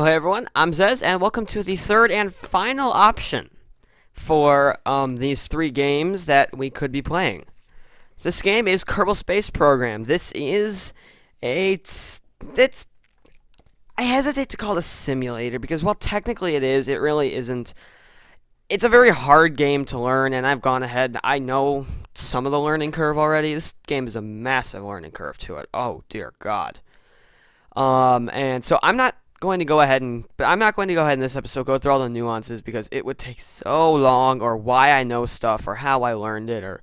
Well, hey everyone, I'm Zez, and welcome to the third and final option for these three games that we could be playing. This game is Kerbal Space Program. This is I hesitate to call it a simulator because while technically it is, it really isn't. It's a very hard game to learn, and I've gone ahead. I know some of the learning curve already. This game is a massive learning curve to it. Oh dear God. And so I'm not going to go ahead in this episode go through all the nuances because it would take so long, or why I know stuff, or how I learned it, or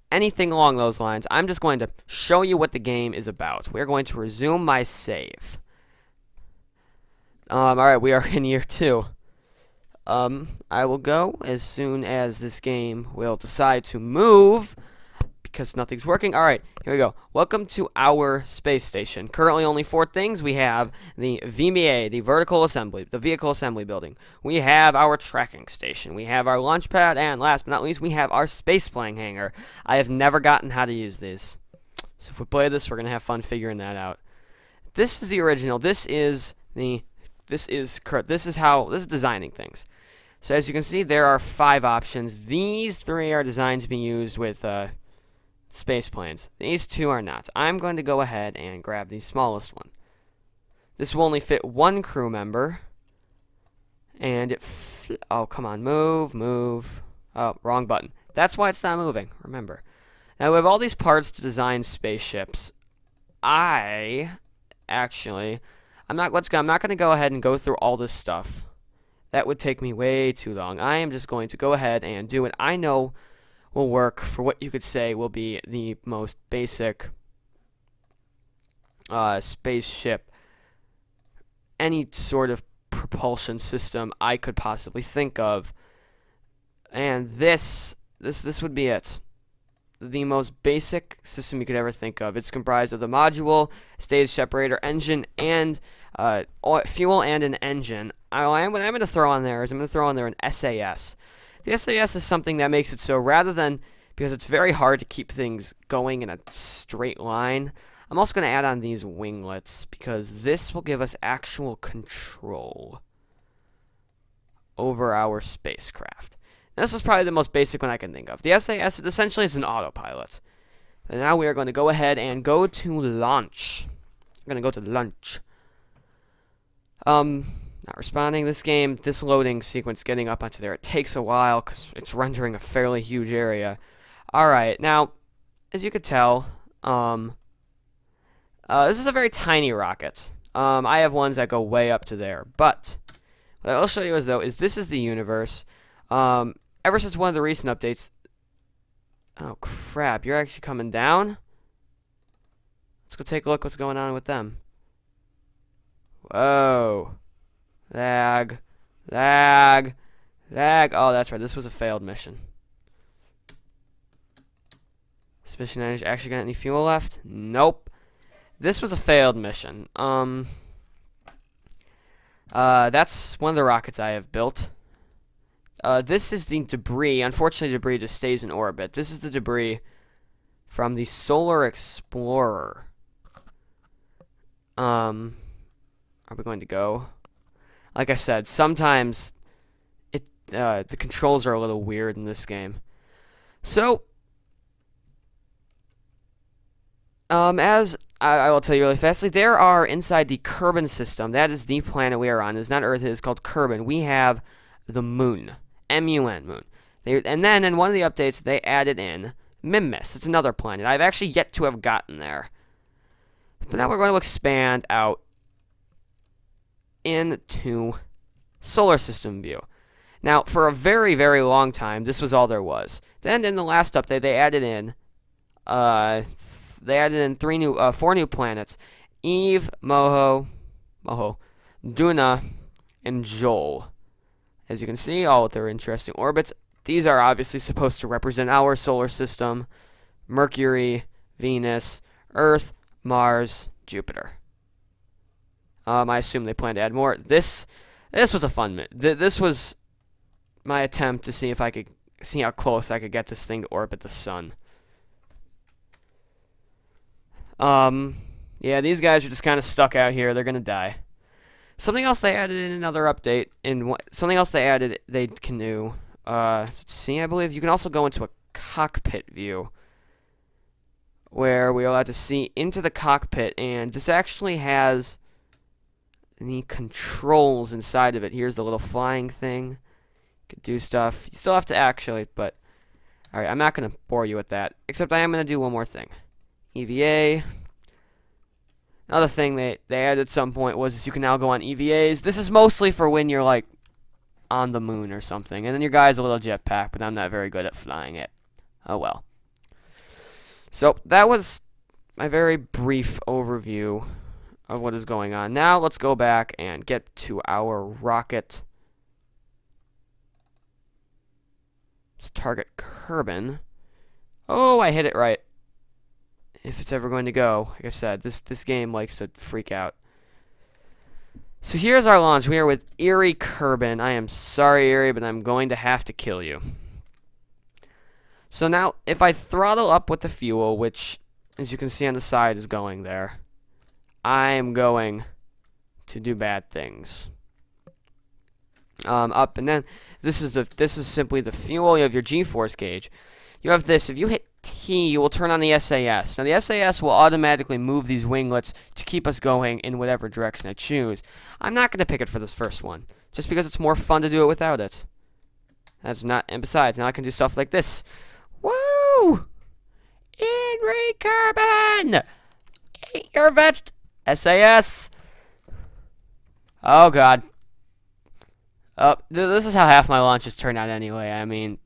anything along those lines. I'm just going to show you what the game is about. We're going to resume my save. Alright, we are in year 2. I will go as soon as this game will decide to move, because nothing's working. Alright, here we go. Welcome to our space station. Currently only 4 things. We have the VMA, the vehicle assembly building. We have our tracking station. We have our launch pad, and last but not least, we have our space plane hangar. I have never gotten how to use these. So if we play this, we're going to have fun figuring that out. This is the original. This is designing things. So as you can see, there are 5 options. These 3 are designed to be used with space planes. These 2 are not. I'm going to go ahead and grab the smallest one. This will only fit 1 crew member. And oh, come on, move. Oh, wrong button. That's why it's not moving, remember. Now we have all these parts to design spaceships. I'm not going to go ahead and go through all this stuff. That would take me way too long. I am just going to go ahead and do what I know will work for what you could say will be the most basic spaceship, any sort of propulsion system I could possibly think of. And this would be it. The most basic system you could ever think of. It's comprised of the module, stage separator, engine, and fuel and an engine. What I'm going to throw on there is an SAS. The SAS is something that makes it so rather than, because it's very hard to keep things going in a straight line, I'm also going to add on these winglets because this will give us actual control over our spacecraft. Now, this is probably the most basic one I can think of. The SAS essentially is an autopilot. And now we are going to go ahead and go to launch. We're going to go to lunch. Not responding. This loading sequence getting up onto there, it takes a while because it's rendering a fairly huge area. Alright, now, as you could tell, this is a very tiny rocket. I have ones that go way up to there, but what I'll show you is this is the universe. Ever since one of the recent updates... Oh, crap, you're actually coming down? Let's go take a look what's going on with them. Whoa. Lag. Oh, that's right. This was a failed mission. Suspicion actually got any fuel left? Nope. This was a failed mission. That's one of the rockets I have built. This is the debris. Unfortunately, debris just stays in orbit. This is the debris from the Solar Explorer. Are we going to go? Like I said, sometimes the controls are a little weird in this game. So, as I will tell you really fastly, there are inside the Kerbal system. That is the planet we are on. It's not Earth. It is called Kerbal. We have the moon, M-U-N, moon. And then in one of the updates, they added in Mimbus. It's another planet. I've actually yet to have gotten there. But now we're going to expand out into solar system view. Now, for a very, very long time, this was all there was. Then in the last update, they added in 4 new planets: Eve, Moho, Duna, and Joel. As you can see, all with their interesting orbits. These are obviously supposed to represent our solar system: Mercury, Venus, Earth, Mars, Jupiter. I assume they plan to add more. This was a fun this was my attempt to see if I could see how close I could get this thing to orbit the sun. Yeah, these guys are just kind of stuck out here. They're gonna die. Something else they added in another update, something else they added they can do. Let's see, I believe you can also go into a cockpit view, where we're allowed to see into the cockpit, and this actually has the controls inside of it. Here's the little flying thing. You can do stuff. You still have to actuate, but alright, I'm not going to bore you with that, except I am going to do one more thing. EVA. Another thing they added at some point was you can now go on EVAs. This is mostly for when you're, like, on the moon or something. And then your guy's a little jetpack, but I'm not very good at flying it. Oh well. So, that was my very brief overview of what is going on. Now, let's go back and get to our rocket. Let's target Kerbin. Oh, I hit it right. If it's ever going to go. Like I said, this game likes to freak out. So here's our launch. We are with Eerie Kerbin. I am sorry, Eerie, but I'm going to have to kill you. So now, if I throttle up with the fuel, which, as you can see on the side, is going there, I am going to do bad things. Up, and then this is simply the fuel. You have your G-force gauge. You have this. If you hit T, you will turn on the SAS. Now, the SAS will automatically move these winglets to keep us going in whatever direction I choose. I'm not going to pick it for this first one, just because it's more fun to do it without it. That's not, and besides, now I can do stuff like this. Woo! Eerie Kerbin! Eat your SAS! Oh, God. Oh, this is how half my launches turn out anyway. I mean,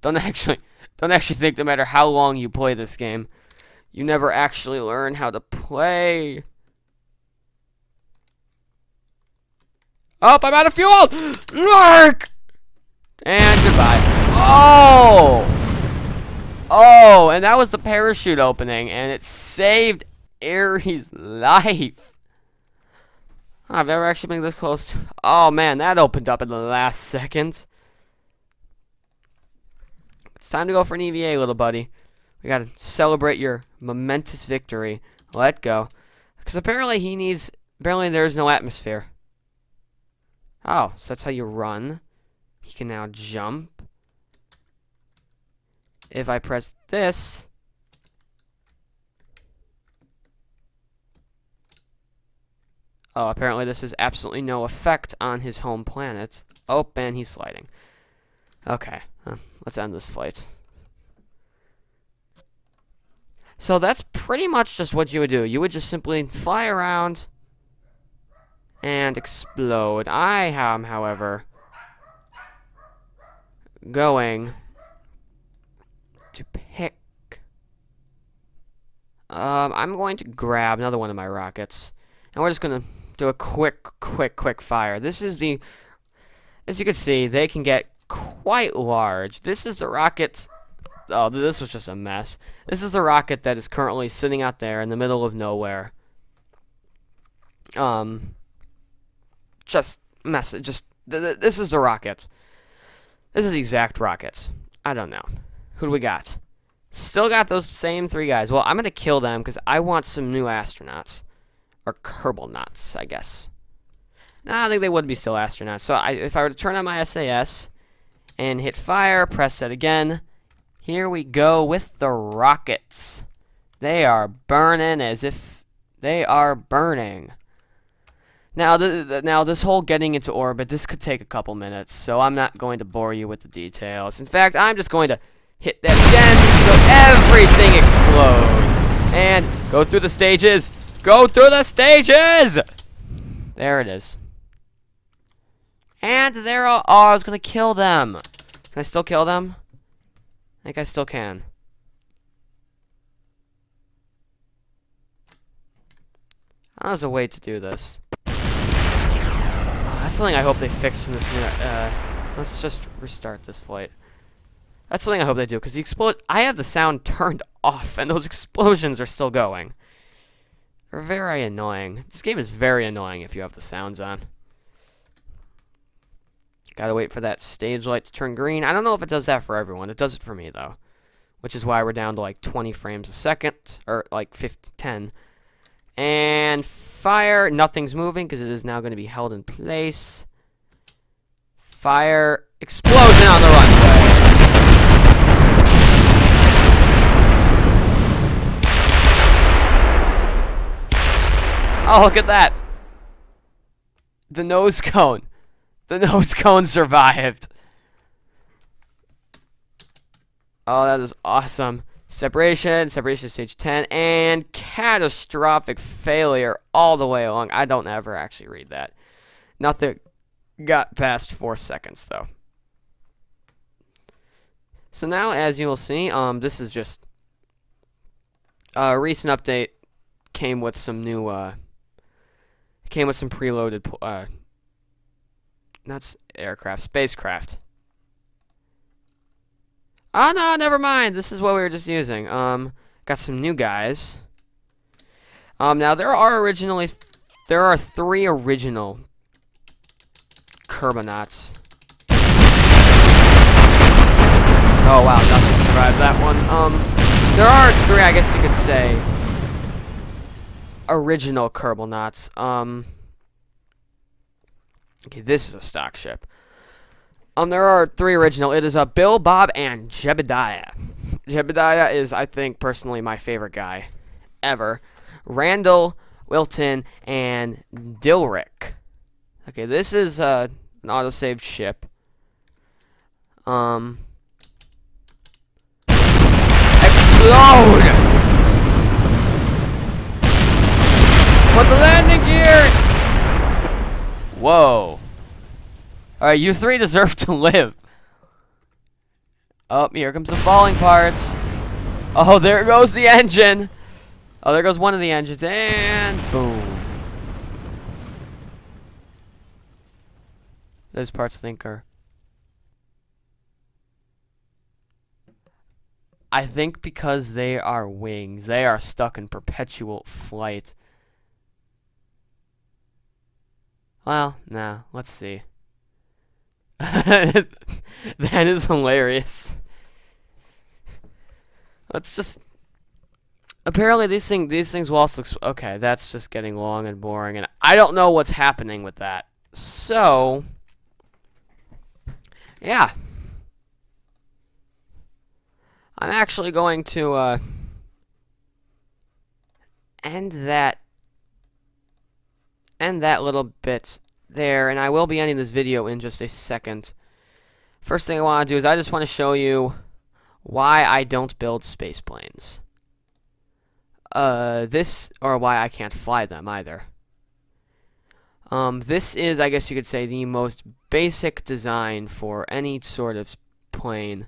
don't actually think no matter how long you play this game, you never actually learn how to play. Oh, I'm out of fuel! Lark! And goodbye. Oh! Oh, and that was the parachute opening, and it saved Eerie's life. I've never actually been this close to... Oh, man, that opened up in the last seconds. It's time to go for an EVA, little buddy. We gotta celebrate your momentous victory. Let go. Because apparently he needs... Apparently there's no atmosphere. Oh, so that's how you run. He can now jump. If I press this... Oh, apparently this has absolutely no effect on his home planet. Oh, and he's sliding. Okay, let's end this flight. So that's pretty much just what you would do. You would just simply fly around and explode. I am, however, going to pick... I'm going to grab another one of my rockets. And we're just going to do a quick fire. This is the... As you can see, they can get quite large. This is the rocket... Oh, this was just a mess. This is the rocket that is currently sitting out there in the middle of nowhere. Just mess it. This is the rocket. This is the exact rocket. I don't know. Who do we got? Still got those same 3 guys. Well, I'm going to kill them because I want some new astronauts. Or Kerbal knots, I guess. Nah, I think they would be still astronauts. So if I were to turn on my SAS and hit fire, press it again, here we go with the rockets. They are burning as if they are burning. Now, now this whole getting into orbit, this could take a couple minutes, so I'm not going to bore you with the details. In fact, I'm just going to hit that again so everything explodes. And go through the stages. Go through the stages! There it is. And they're all... Oh, I was going to kill them. Can I still kill them? I think I still can. There's a way to do this. Oh, that's something I hope they fix in this new... let's just restart this flight. That's something I hope they do, because the explode... I have the sound turned off, and those explosions are still going. They're very annoying. This game is very annoying if you have the sounds on. Gotta wait for that stage light to turn green. I don't know if it does that for everyone. It does it for me, though. Which is why we're down to like 20 frames a second. Or like 10. And fire. Nothing's moving because it is now going to be held in place. Fire. Explosion on the runway. Oh, look at that. The nose cone. The nose cone survived. Oh, that is awesome. Separation stage 10, and catastrophic failure all the way along. I don't ever actually read that. Nothing got past 4 seconds, though. So now, as you will see, this is just a recent update. Came with some new, came with some preloaded, not aircraft, spacecraft. Oh, no, never mind. This is what we were just using. Got some new guys. Now, there are 3 original Kerbonauts. Oh, wow, nothing survived that one. There are 3, I guess you could say, original Kerbonauts. Okay, this is a stock ship. There are 3 original. It is Bill, Bob, and Jebediah. Jebediah is, I think, personally my favorite guy ever. Randall, Wilton, and Dilrick. Okay, this is an autosaved ship. Explode! Put the landing gear! Whoa. Alright, you 3 deserve to live. Oh, here comes some falling parts. Oh, there goes the engine. Oh, there goes one of the engines. And boom. Those parts, I think, are... I think because they are wings, they are stuck in perpetual flight. Well, no, let's see. That is hilarious. Let's just... Apparently these things will also... Okay, that's just getting long and boring, and I don't know what's happening with that. So... Yeah. I'm actually going to end that little bit there, and I will be ending this video in just a second. First thing I want to do is I just want to show you why I don't build space planes. Or why I can't fly them either. This is, I guess you could say, the most basic design for any sort of plane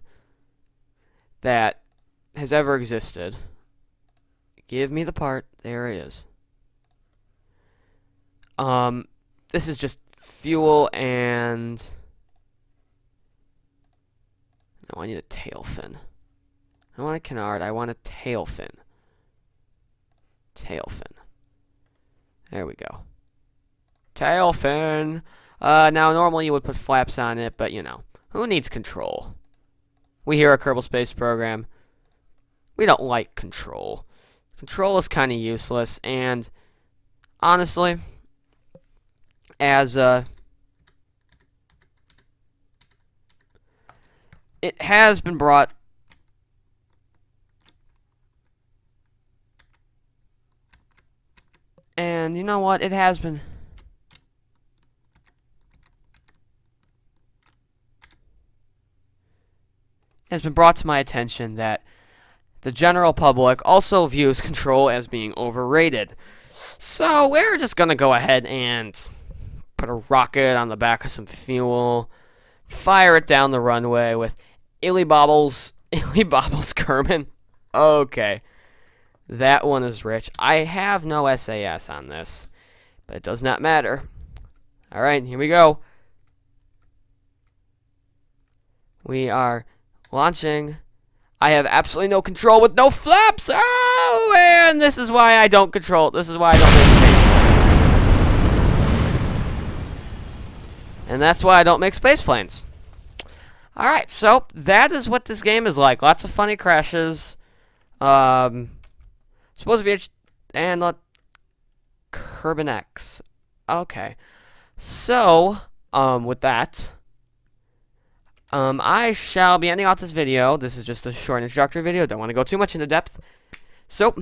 that has ever existed. Give me the part. There it is. This is just fuel and... No, I need a tail fin. I don't want a canard, I want a tail fin. Tail fin. There we go. Tail fin! Now, normally you would put flaps on it, but, you know, who needs control? We here at Kerbal Space Program, we don't like control. Control is kind of useless, and honestly, as it has been brought and you know what, it has been brought to my attention that the general public also views control as being overrated. So we're just gonna go ahead and put a rocket on the back of some fuel, fire it down the runway with Illy Bobbles Kerman. Okay, that one is rich. I have no SAS on this, but it does not matter. Alright, here we go. We are launching. I have absolutely no control with no flaps. Oh, and this is why I don't control. This is why I don't make space planes. And that's why I don't make space planes. Alright, so that is what this game is like. Lots of funny crashes. Supposed to be... And Kerbenex. Okay. So, with that, I shall be ending off this video. This is just a short introductory video. Don't want to go too much into depth. So,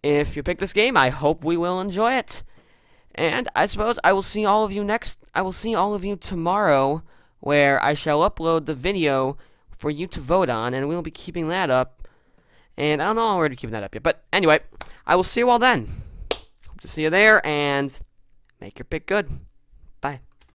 if you pick this game, I hope we will enjoy it. And I suppose I will see all of you tomorrow, where I shall upload the video for you to vote on, and we'll be keeping that up. And I don't know where to keep that up yet. But anyway, I will see you all then. Hope to see you there, and make your pick good.